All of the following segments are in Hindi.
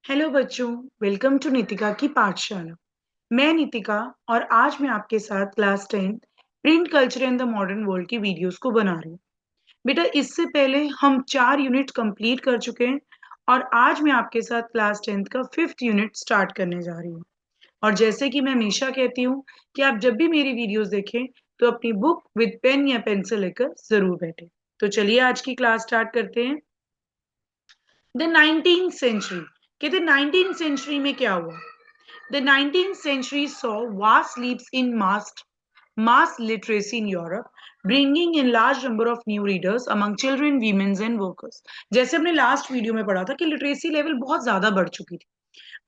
हेलो बच्चों, वेलकम टू नितिका की पाठशाला। मैं नितिका और आज मैं आपके साथ class 10 print culture in the modern world की वीडियोस को बना रही हूँ। बेटा, इससे पहले हम 4 यूनिट कंप्लीट कर चुके हैं और आज मैं आपके साथ क्लास 10th का 5th यूनिट स्टार्ट करने जा रही हूँ। और जैसे कि मैं हमेशा कहती हूँ कि आप जब भी मेरी वीडियोस देखें तो अपनी बुक विद पेन या पेंसिल लेकर जरूर बैठे। तो चलिए आज की क्लास स्टार्ट करते हैं। The 19th century. कहते 19th सेंचुरी में क्या हुआ? The 19th century saw vast leaps in mass literacy in Europe, bringing in large number of new readers among children, women and workers. जैसे हमने लास्ट वीडियो में पढ़ा था कि लिटरेसी लेवल बहुत ज्यादा बढ़ चुकी थी।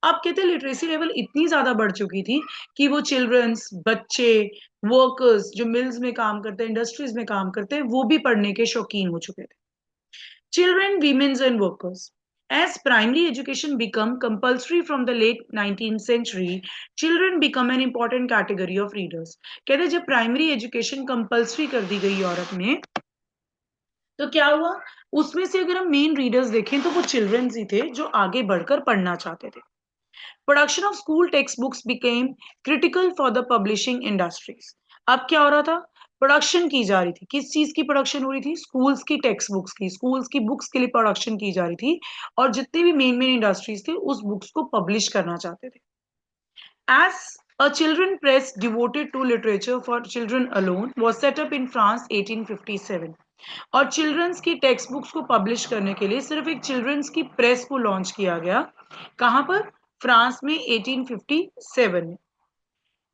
अब कहते हैं लिटरेसी लेवल इतनी ज्यादा बढ़ चुकी थी कि वो चिल्ड्रंस, बच्चे, वर्कर्स जो मिल्स में काम करते हैं, इंडस्ट्रीज में काम करते हैं, वो भी पढ़ने के शौकीन हो चुके थे। Children, women and workers. As primary education became compulsory from the late 19th century, children become an important category of readers. कहते हैं जब प्राइमरी एजुकेशन कंपल्सरी कर दी गई यूरोप में तो क्या हुआ? उसमें से अगर हम मेन रीडर्स देखें तो वो चिल्ड्रंस ही थे जो आगे बढ़कर पढ़ना चाहते थे। Production of school text books became critical for the publishing industries. अब क्या हो रहा था? प्रोडक्शन की जा रही थी। किस चीज की प्रोडक्शन हो रही थी? स्कूल्स की टेक्स्ट बुक्स की, स्कूल्स की बुक्स के लिए प्रोडक्शन की जा रही थी। और जितने भी मेन मेन इंडस्ट्रीज थे उस बुक्स को पब्लिश करना चाहते थे। As a children press devoted to literature for children alone was set up in France 1857। और चिल्ड्रंस की टेक्स्ट बुक्स को पब्लिश करने के लिए सिर्फ एक चिल्ड्रंस की प्रेस को लॉन्च किया गया। कहां पर? फ्रांस में 1857 में।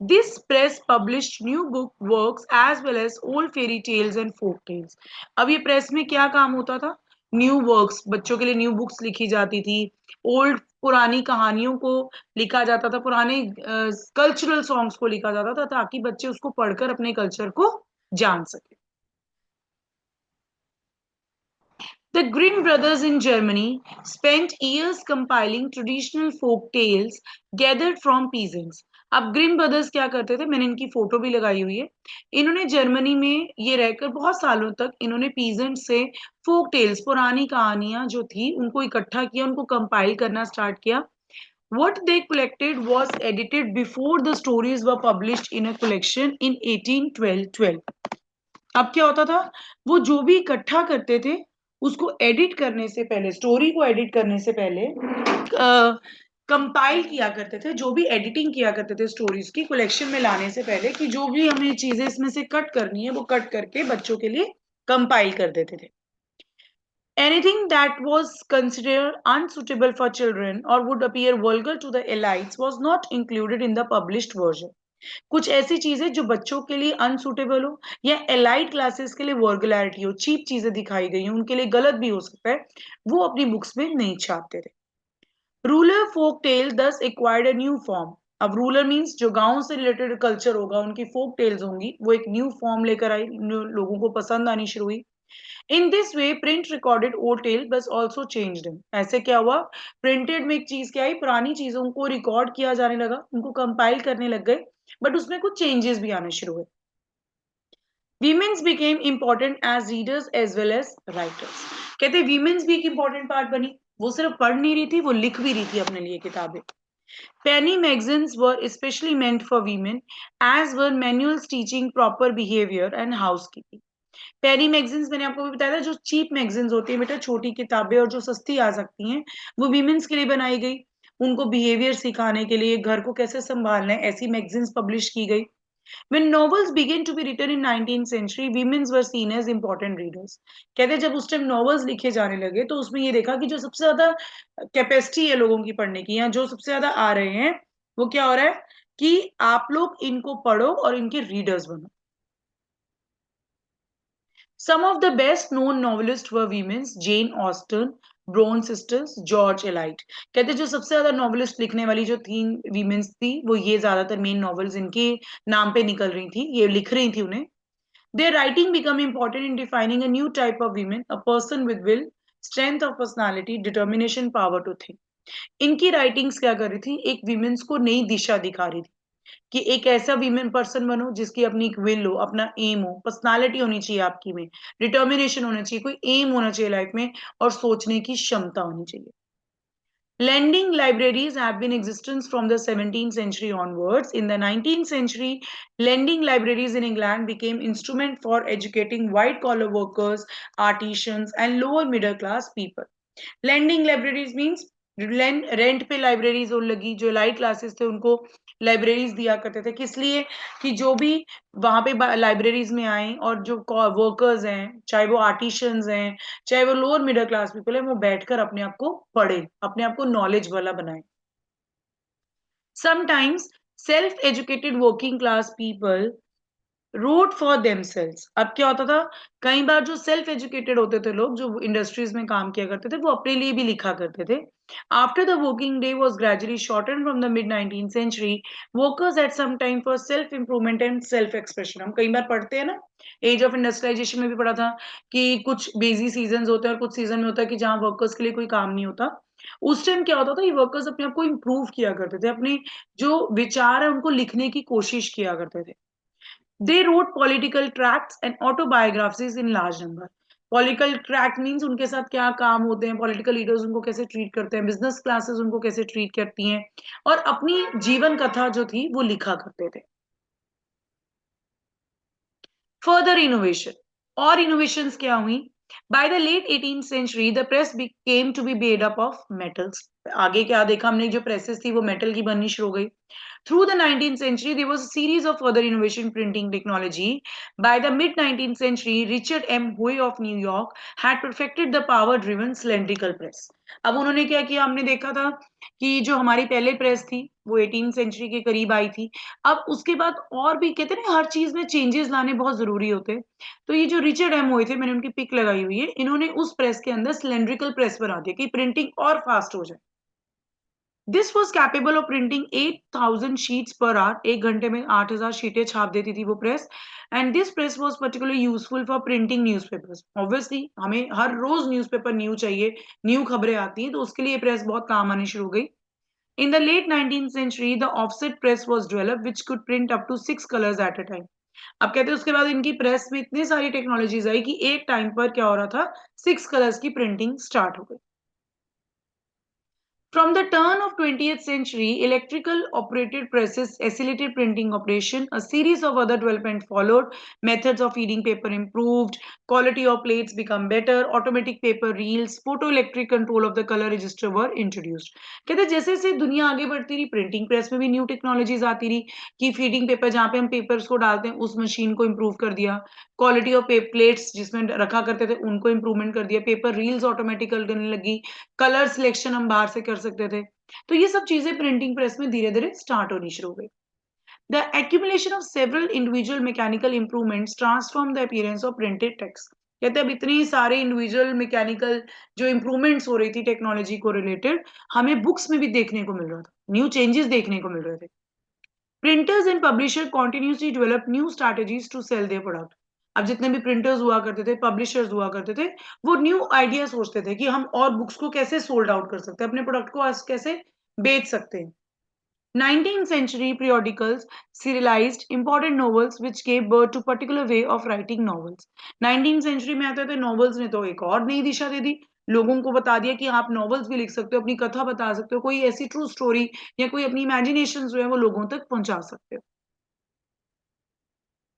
This press published new book works as well as old fairy tales and folk tales। अब ये प्रेस में क्या काम होता था? न्यू वर्क्स, बच्चों के लिए न्यू बुक्स लिखी जाती थी। ओल्ड, पुरानी कहानियों को लिखा जाता था, पुराने कल्चरल सॉन्ग्स को लिखा जाता था ताकि बच्चे उसको पढ़कर अपने कल्चर को जान सके। The Grimm brothers in Germany spent years compiling traditional folk tales gathered from peasants। अब ग्रिम ब्रदर्स क्या करते थे? मैंने इनकी फोटो भी लगाई हुई है। इन्होंने जर्मनी में ये रहकर बहुत सालों तक इन्होंने पीजेंट से फोक टेल्स, पुरानी कहानियां जो थी उनको इकट्ठा किया, उनको कंपाइल करना स्टार्ट किया। What they collected was edited before the stories were published in a collection in 1812। अब क्या होता था? वो जो भी इकट्ठा करते थे उसको एडिट करने से पहले, स्टोरी को एडिट करने से पहले कंपाइल किया करते थे, जो भी एडिटिंग किया करते थे स्टोरीज की कलेक्शन में लाने से पहले, कि जो भी हमें चीजें इसमें से कट करनी है वो कट करके बच्चों के लिए कंपाइल कर देते थे। Anything that was considered unsuitable for children or would appear vulgar to the elites was not included in the published version। कुछ ऐसी चीजें जो बच्चों के लिए अनसुटेबल हो या एलाइड क्लासेस के लिए वर्गुलरिटी हो, चीप चीजें दिखाई गई हो, उनके लिए गलत भी हो सकता है, वो अपनी बुक्स में नहीं छापते थे। रूरल फोक टेल दस एक्वायर्ड अ न्यू फॉर्म। अब रूरल मीन्स जो गांव से रिलेटेड कल्चर होगा, उनकी फोक टेल्स होंगी, वो एक न्यू फॉर्म लेकर आई, लोगों को पसंद आनी शुरू हुई। In this way print recorded old tale बस ऑल्सो चेंज्ड। ऐसे क्या हुआ? प्रिंटेड में एक चीज क्या आई, पुरानी चीजों को रिकॉर्ड किया जाने लगा, उनको कंपाइल करने लग गए, बट उसमें कुछ चेंजेस भी आने शुरू हुए। Womens became important as readers as well as writers. कहते वीमेन्स भी एक इंपॉर्टेंट पार्ट बनी। वो सिर्फ पढ़ नहीं रही थी, वो लिख भी रही थी अपने लिए किताबें। Penny magazines were especially meant for women, as were manuals teaching proper behavior and housekeeping। Penney magazines मैंने आपको भी बताया था, जो चीप मैगजीन्स होती है बेटा, छोटी किताबें और जो सस्ती आ सकती हैं, वो वीमेन्स के लिए बनाई गई। उनको बिहेवियर सिखाने के लिए, घर को कैसे संभालना है, ऐसी मैगजीन्स पब्लिश की गई। When novels began to be written in 19th century, women were seen as important readers। कहते हैं जब उस टाइम नॉवेल्स लिखे जाने लगे तो उसमें ये देखा कि जो सबसे ज्यादा कैपेसिटी है लोगों की पढ़ने की, या जो सबसे ज्यादा आ रहे हैं, वो क्या हो रहा है कि आप लोग इनको पढ़ो और इनके रीडर्स बनो। Some of the best known novelists were women: Jane Austen, Bronte sisters, George Eliot. कहते जो सबसे ज्यादा नॉवेलिस्ट लिखने वाली जो 3 वीमेन्स थी, वो ये ज्यादातर मेन नॉवेल्स इनके नाम पे निकल रही थी, ये लिख रही थी उन्हें। Their writing become important in defining a new type of women, a person with will, strength of personality, determination, power to think। इनकी राइटिंग्स क्या कर रही थी? एक विमेन्स को नई दिशा दिखा रही थी कि एक ऐसा वीमेन पर्सन बनो जिसकी अपनी एक विल हो, अपना एम हो, पर्सनालिटी होनी चाहिए आपकी में, डिटर्मिनेशन होना चाहिए, कोई एम होना चाहिए लाइफ में, और सोचने की क्षमता होनी चाहिए। Lending libraries have been in existence from the 17th century onwards. In the 19th century, lending libraries in England became instrument for educating white-collar workers, artisans, and lower middle class people. Lending libraries means rent पे लाइब्रेरीज होने लगी जो लाइट क्लासेस थे उनको लाइब्रेरीज दिया करते थे किस लिए कि जो भी वहां पे लाइब्रेरीज में आए और जो वर्कर्स हैं चाहे वो आर्टिशियंस हैं चाहे वो लोअर मिडिल क्लास पीपल है वो बैठकर अपने आप को पढ़े अपने आप को नॉलेज वाला बनाए sometimes self educated working class people wrote for themselves अब क्या होता था कई बार जो सेल्फ एजुकेटेड होते थे लोग जो इंडस्ट्रीज में काम किया करते थे वो अपने लिए भी लिखा करते थे after the working day was gradually shorten from the mid 19th century workers at some time for self improvement and self expression हम कई बार पढ़ते हैं ना एज ऑफ इंडस्ट्रियलाइजेशन में भी पढ़ा था कि कुछ बिजी सीजन होते हैं और कुछ सीजन में होता है कि जहाँ वर्कर्स के लिए कोई काम नहीं होता उस टाइम क्या होता था ये वर्कर्स अपने आप को इम्प्रूव किया करते थे अपने जो विचार है उनको लिखने की कोशिश किया करते थे they wrote political tracts and autobiographies in large number. Political track means उनके साथ क्या काम होते हैं पॉलिटिकल लीडर्स उनको कैसे ट्रीट करते हैं बिजनेस क्लासेस उनको कैसे ट्रीट करती हैं और अपनी जीवन कथा जो थी वो लिखा करते थे फर्दर इनोवेशन और इनोवेशंस क्या हुई by the late 18th century the press came to be made up of metals आगे क्या देखा हमने जो प्रेसेस थी वो मेटल की बननी शुरू हो गई Through the 19th century, there was a series of further innovation in printing technology. By the mid 19th century, Richard M. Howe of New York had perfected the power-driven cylindrical press. अब उन्होंने क्या किया हमने देखा था कि जो हमारी पहले प्रेस थी वो 18th सेंचुरी के करीब आई थी अब उसके बाद और भी कहते हैं ना हर चीज में चेंजेस लाने बहुत जरूरी होते हैं तो ये जो रिचर्ड एम हुए थे मैंने उनकी पिक लगाई हुई है इन्होंने उस प्रेस के अंदर सिलेंड्रिकल प्रेस बना दिया कि प्रिंटिंग और फास्ट हो जाए this was capable of printing 8,000 sheets per hour एक घंटे में 8,000 शीटें छाप देती थी वो press and this press was particularly useful for printing news papers obviously हमें हर रोज न्यूज़पेपर न्यू चाहिए न्यू खबरें आती हैं तो उसके लिए प्रेस बहुत काम आनी शुरू हो गई In the late 19th century, the offset press was developed, which could print up to 6 colors at a time. अब कहते हैं उसके बाद इनकी प्रेस में इतनी सारी टेक्नोलॉजीज आई कि एक टाइम पर क्या हो रहा था 6 कलर्स की प्रिंटिंग स्टार्ट हो गई From the turn of 20th century, electrical operated presses accelerated printing operation. A series of other development followed. Methods of feeding paper improved. Quality of plates become better. Automatic paper reels. Photoelectric control of the color register were introduced. कहते जैसे जैसे दुनिया आगे बढ़ती रही प्रिंटिंग प्रेस में भी न्यू टेक्नोलॉजीज आती रही कि फीडिंग पेपर जहाँ पे हम पेपर्स को डालते हैं उस मशीन को इम्प्रूव कर दिया क्वालिटी ऑफ प्लेट्स जिसमें रखा करते थे उनको इम्प्रूवमेंट कर दिया पेपर रील्स ऑटोमेटिक करने लगी कलर सिलेक्शन हम बाहर से कर सकते थे तो ये सब चीजें प्रिंटिंग प्रेस में धीरे धीरे स्टार्ट होनी शुरू हो गई the accumulation of several individual mechanical improvements transform the appearance of printed text कहते हैं अब इतनी सारे इंडिविजुअल मैकेनिकल जो इंप्रूवमेंट्स हो रही थी टेक्नोलॉजी को रिलेटेड हमें बुक्स में भी देखने को मिल रहा था न्यू चेंजेस देखने को मिल रहे थे printers and publisher continuously develop new strategies to sell their product अब जितने भी प्रिंटर्स हुआ करते थे पब्लिशर्स हुआ करते थे वो न्यू आइडिया सोचते थे कि हम और बुक्स को कैसे सोल्ड आउट कर सकते हैं अपने प्रोडक्ट को कैसे बेच सकते हैं 19th century periodicals serialized important novels which gave birth to particular way of writing novels 19th century में आते थे novels ने तो एक और नई दिशा दे दी लोगों को बता दिया कि आप novels भी लिख सकते हो अपनी कथा बता सकते हो कोई ऐसी ट्रू स्टोरी या कोई अपनी इमेजिनेशन जो है वो लोगों तक पहुंचा सकते हो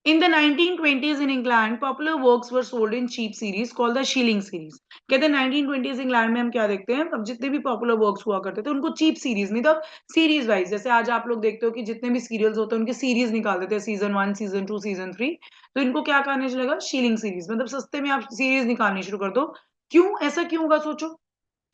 In the 1920s in England, popular works were sold in cheap series called the Shilling series. कहते हैं 1920s इंग्लैंड में हम क्या देखते हैं अब जितने भी पॉपुलर वर्क्स हुआ करते थे उनको चीप सीरीज मतलब सीरीज वाइज जैसे आज आप लोग देखते हो कि जितने भी सीरियल्स होते हैं उनके सीरीज निकाल देते हैं सीजन 1 सीजन 2 सीजन 3 तो इनको क्या कहने चलेगा शीलिंग सीरीज मतलब सस्ते में आप सीरीज निकालनी शुरू कर दो क्यों ऐसा क्यों होगा सोचो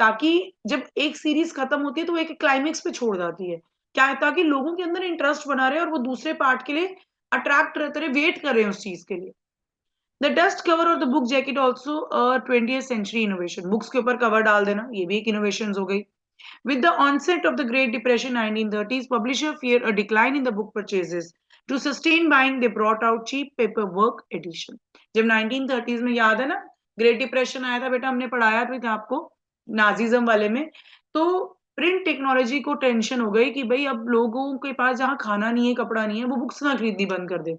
ताकि जब एक सीरीज खत्म होती है तो वो एक क्लाइमेक्स पे छोड़ जाती है क्या है ताकि लोगों के अंदर इंटरेस्ट बना रहे और वो दूसरे पार्ट के लिए अट्रैक्ट रहते रहे वेट कर रहे हैं उस चीज के लिए द डस्ट कवर और the book jacket also 20th century innovation books के ऊपर कवर डाल देना ये भी एक इनोवेशन हो गई with the onset of the great depression 1930s publisher feared a decline in the book purchases to sustain buying they brought out cheap paperwork edition जब 1930s में याद है ना ग्रेट डिप्रेशन आया था बेटा हमने पढ़ाया था आपको नाजिज्म वाले में तो प्रिंट टेक्नोलॉजी को टेंशन हो गई कि भाई अब लोगों के पास जहाँ खाना नहीं है कपड़ा नहीं है वो बुक्स ना खरीदनी बंद कर दे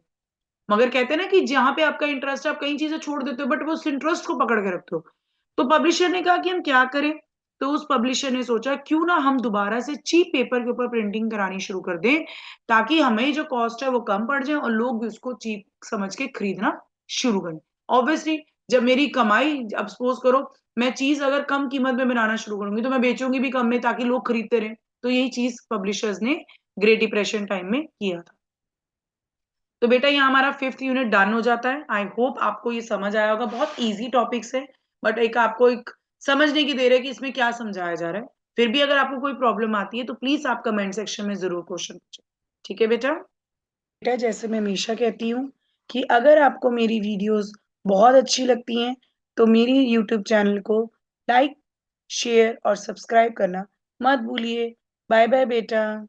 मगर कहते हैं ना कि जहाँ पे आपका इंटरेस्ट है आप कई चीजें छोड़ देते हो बट वो उस इंटरेस्ट को पकड़ के रखते हो तो पब्लिशर ने कहा कि हम क्या करें तो उस पब्लिशर ने सोचा क्यों ना हम दोबारा से चीप पेपर के ऊपर प्रिंटिंग करानी शुरू कर दें, ताकि हमें जो कॉस्ट है वो कम पड़ जाए और लोग भी उसको चीप समझ के खरीदना शुरू करें। ऑब्वियसली जब मेरी कमाई, अब सपोज़ करो मैं चीज़ अगर कम कीमत में बनाना शुरू करूँगी, तो मैं बेचूँगी भी कम में ताकि लोग खरीदते रहें। तो यही चीज़ पब्लिशर्स ने ग्रेट डिप्रेशन टाइम में किया था। तो बेटा यहाँ हमारा 5th यूनिट डन हो जाता है। आई होप आपको ये समझ आया होगा। बहुत ईज़ी टॉपिक्स है, बट एक आपको एक समझने की देर है कि इसमें क्या समझाया जा रहा है। फिर भी अगर आपको कोई प्रॉब्लम आती है तो प्लीज़ आप कमेंट सेक्शन में ज़रूर क्वेश्चन पूछें। ठीक है बेटा? बेटा जैसे मैं हमेशा कहती हूँ कि अगर आपको मेरी वीडियोज़ बहुत अच्छी लगती हैं, तो मेरी यूट्यूब चैनल को लाइक, शेयर और सब्सक्राइब करना मत भूलिए। बाय बाय बेटा।